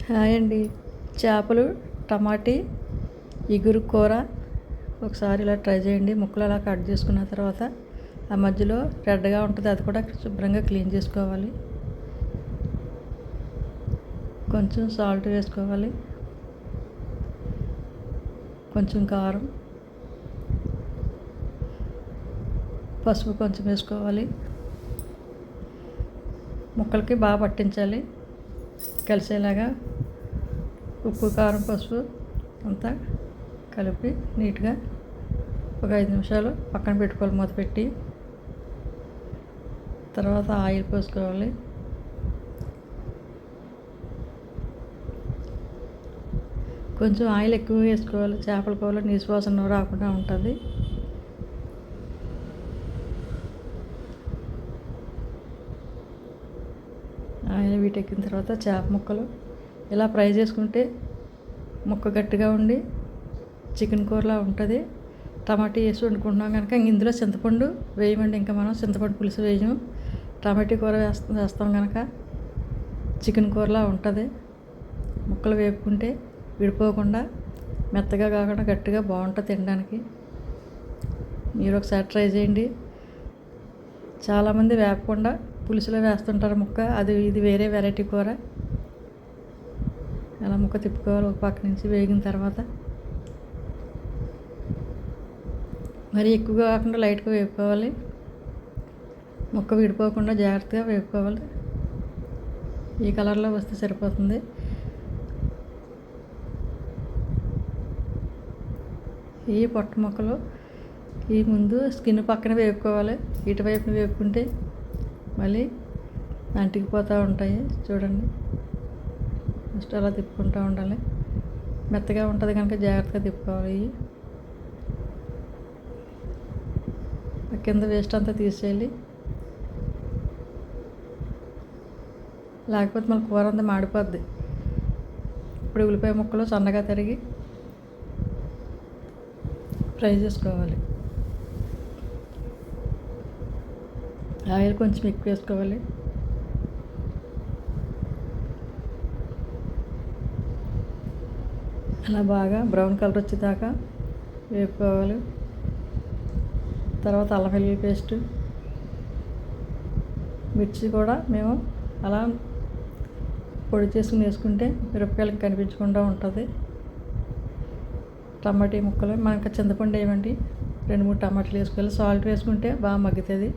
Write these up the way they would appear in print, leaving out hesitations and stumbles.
Hi అండి. చేపలు టమాటీ ఇగురు కూర ఒకసారి ఇలా ట్రై చేయండి. ముక్కలు అలా కట్ చేసుకున్న తర్వాత ఆ మధ్యలో రెడ్గా ఉంటుంది, అది కూడా శుభ్రంగా క్లీన్ చేసుకోవాలి. కొంచెం సాల్ట్ వేసుకోవాలి, కొంచెం కారం, పసుపు కొంచెం వేసుకోవాలి. ముక్కలకి బాగా పట్టించాలి కలిసేలాగా. ఉప్పు కారం పసుపు అంతా కలిపి నీట్గా ఒక 5 నిమిషాలు పక్కన పెట్టుకోవాలి మూత పెట్టి. తర్వాత ఆయిల్ పోసుకోవాలి. కొంచెం ఆయిల్ ఎక్కువ వేసుకోవాలి, చేపల కూరలో నీసు వాసన రాకుండా ఉంటుంది. ఆయిల్ వీటెక్కిన తర్వాత చేప ముక్కలు ఇలా ఫ్రై చేసుకుంటే ముక్క గట్టిగా ఉండి చికెన్ కూరలా ఉంటుంది. టమాటా వేసి వండుకుంటున్నాం కనుక ఇందులో చింతపండు వేయమండి. ఇంకా మనం చింతపండు పులుసు వేయము, టమాటా కూర వేస్తాం కనుక చికెన్ కూరలా ఉంటుంది. ముక్కలు వేపుకుంటే విడిపోకుండా మెత్తగా కాకుండా గట్టిగా బాగుంటుంది తినడానికి. మీరు ఒకసారి ట్రై చేయండి. చాలామంది వేపకుండా పులుసులో వేస్తుంటారు ముక్క, ఇది వేరే వెరైటీ కూర. అలా ముక్క తిప్పుకోవాలి ఒక పక్క నుంచి వేగిన తర్వాత. మరి ఎక్కువగా కాకుండా లైట్గా వేపుకోవాలి. ముక్క విడిపోకుండా జాగ్రత్తగా వేపుకోవాలి. ఈ కలర్లో వస్తే సరిపోతుంది. ఈ పొట్ట ముక్కలు ఈ ముందు స్కిన్ పక్కన వేపుకోవాలి. ఇటువైపున వేపుకుంటే మళ్ళీ అంటికిపోతూ ఉంటాయి. చూడండి, ఫస్ట్ అలా తిప్పుకుంటూ ఉండాలి. మెత్తగా ఉంటుంది కనుక జాగ్రత్తగా తిప్పుకోవాలి. కింద వేస్ట్ అంతా తీసేయాలి, లేకపోతే మళ్ళీ కూర అంతా మాడిపోద్ది. ఇప్పుడు ఉల్లిపాయ ముక్కలు సన్నగా తరిగి ఫ్రై చేసుకోవాలి. ఆయిల్ కొంచెం ఎక్కువ వేసుకోవాలి. అలా బాగా బ్రౌన్ కలర్ వచ్చేదాకా వేపుకోవాలి. తర్వాత అల్లం వెల్లుల్లి పేస్ట్, మిర్చి కూడా మేము అలా పొడి చేసుకుని వేసుకుంటే మిరపకాయలకు కనిపించకుండా ఉంటుంది. టమాటీ ముక్కలు మనకు చింతపండు వేయమండి, 2-3 టమాటాలు వేసుకోవాలి. సాల్ట్ వేసుకుంటే బాగా మగ్గుతుంది.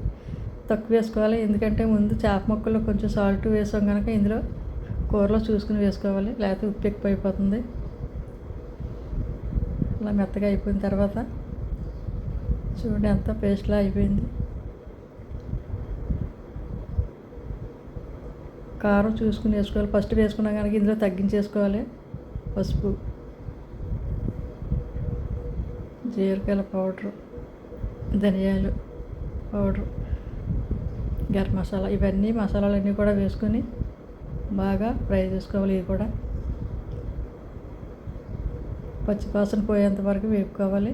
తక్కువ వేసుకోవాలి, ఎందుకంటే ముందు చేప ముక్కల్లో కొంచెం సాల్ట్ వేసాం కనుక ఇందులో కూరలో చూసుకుని వేసుకోవాలి, లేకపోతే ఉప్పు ఎక్కువ అయిపోతుంది. అలా మెత్తగా అయిపోయిన తర్వాత చూడండి ఎంత పేస్ట్లా అయిపోయింది. కారం చూసుకుని వేసుకోవాలి. ఫస్ట్ వేసుకున్నా కనుక ఇందులో తగ్గించేసుకోవాలి. పసుపు, జీలకర్ర పౌడరు, ధనియాలు పౌడరు, గరం మసాలా, ఇవన్నీ మసాలాలన్నీ కూడా వేసుకొని బాగా ఫ్రై చేసుకోవాలి. ఇవి కూడా పచ్చివాసన పోయేంత వరకు వేపుకోవాలి.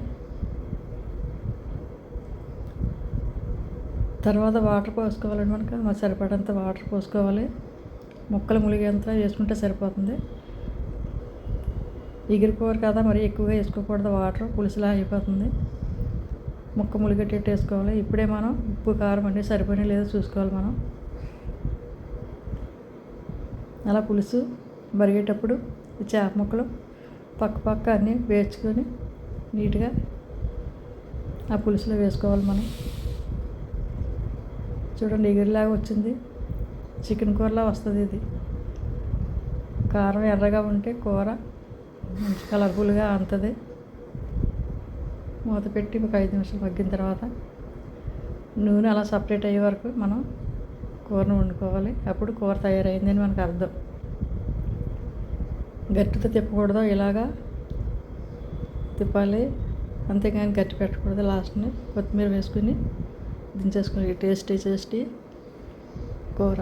తర్వాత వాటర్ పోసుకోవాలండి. మనకు సరిపడంత వాటర్ పోసుకోవాలి. ముక్కలు ములిగేంత వేసుకుంటే సరిపోతుంది. ఎగిరిపోరు కదా, మరి ఎక్కువగా వేసుకోకూడదు. వాటర్ పులుసులా అయిపోతుంది. ముక్క ములిగేటట్టు వేసుకోవాలి. ఇప్పుడే మనం ఉప్పు కారం అన్నీ సరిపోయినా లేదో చూసుకోవాలి మనం. అలా పులుసు మరిగేటప్పుడు ఈ చేప ముక్కలు పక్క అన్నీ వేర్చుకొని నీట్గా ఆ పులుసులో వేసుకోవాలి మనం. చూడండి ఎగిరిలాగా వచ్చింది, చికెన్ కూరలా వస్తుంది. ఇది కారం ఎర్రగా ఉంటే కూర మంచి కలర్ఫుల్గా అంతుంది. మూత పెట్టి ఒక 5 నిమిషాలు మగ్గిన తర్వాత నూనె అలా సపరేట్ అయ్యే వరకు మనం కూరను వండుకోవాలి. అప్పుడు కూర తయారైందని మనకు అర్థం. గట్టితో తిప్పకూడదు, ఇలాగా తిప్పాలి, అంతేగాని గట్టి పెట్టకూడదు. లాస్ట్ని కొత్తిమీర వేసుకుని దించేసుకుని టేస్టీ కూర.